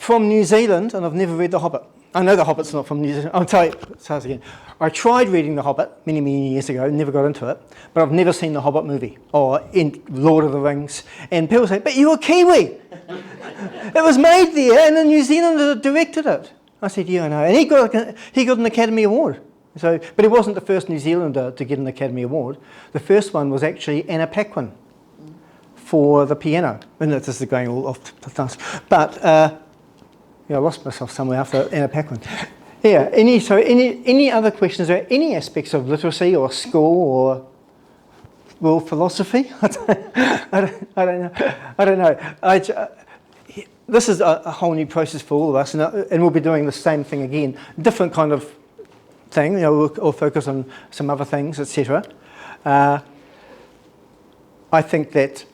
from New Zealand, and I've never read The Hobbit. I know The Hobbit's not from New Zealand. I'll tell you, start again. I tried reading The Hobbit many, many years ago, never got into it, but I've never seen The Hobbit movie or in Lord of the Rings. And people say, but you're a Kiwi. It was made there, and the New Zealander directed it. I said, yeah, I know. And he got an Academy Award. So, but he wasn't the first New Zealander to get an Academy Award. The first one was actually Anna Paquin for the piano. And this is going all off the dance. But I lost myself somewhere after Anna Paquin. Yeah. Any other questions about any aspects of literacy or school or world philosophy? I don't know. This is a whole new process for all of us, and we'll be doing the same thing again. Different kind of thing. We'll focus on some other things, etc. I think that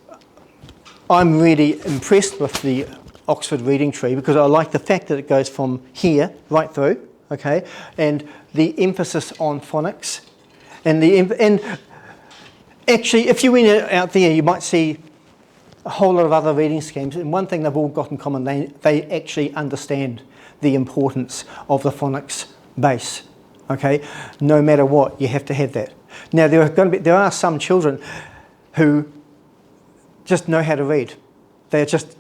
I'm really impressed with the Oxford Reading Tree because I like the fact that it goes from here right through, okay, and the emphasis on phonics, and actually, if you went out there, you might see a whole lot of other reading schemes, and one thing they've all got in common, they actually understand the importance of the phonics base, okay? No matter what, you have to have that. Now, there are some children who just know how to read. They don't.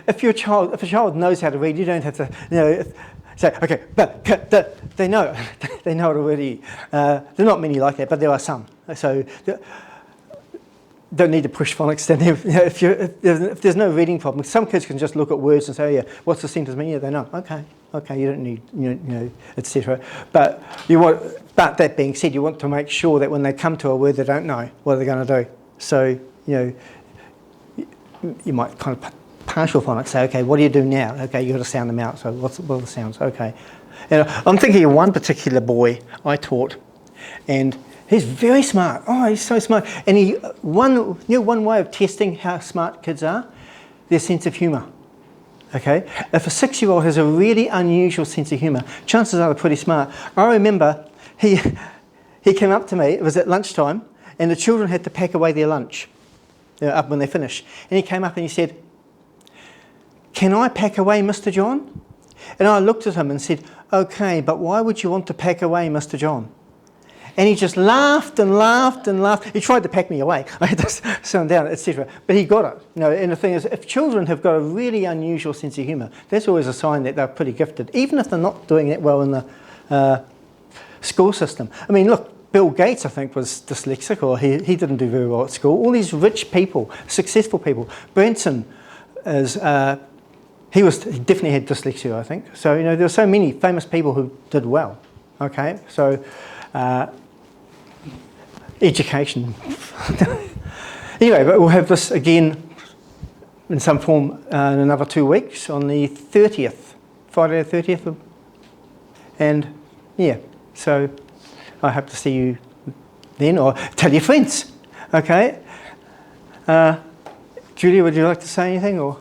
If a child knows how to read, you don't have to, say, okay, but they know it already. There are not many like that, but there are some. So don't need to push phonics down there. If there's no reading problem, some kids can just look at words and say, oh, yeah, what's the sentence mean? Yeah, they know. Okay, you don't need, etc. But that being said, you want to make sure that when they come to a word they don't know, what are they going to do? So, you might kind of partial phonics say, okay, what do you do now? Okay, you've got to sound them out. So what are the sounds? Okay. And I'm thinking of one particular boy I taught, and he's very smart. Oh, he's so smart. And one way of testing how smart kids are, their sense of humour. Okay? If a 6-year-old has a really unusual sense of humour, chances are they're pretty smart. I remember he came up to me, it was at lunchtime, and the children had to pack away their lunch up when they finished. And he came up and he said, "Can I pack away, Mr. John?" And I looked at him and said, "Okay, but why would you want to pack away, Mr. John?" And he just laughed and laughed and laughed. He tried to pack me away. I had to sit him down, etc. But he got it. And the thing is, if children have got a really unusual sense of humour, that's always a sign that they're pretty gifted, even if they're not doing that well in the school system. I mean, look, Bill Gates, I think, was dyslexic, or he didn't do very well at school. All these rich people, successful people. Branson is... He definitely had dyslexia, I think. So, there are so many famous people who did well. Okay, so education. Anyway, but we'll have this again in some form in another 2 weeks on the 30th, Friday the 30th. And yeah, so I hope to see you then, or tell your friends. Okay. Julia, would you like to say anything, or?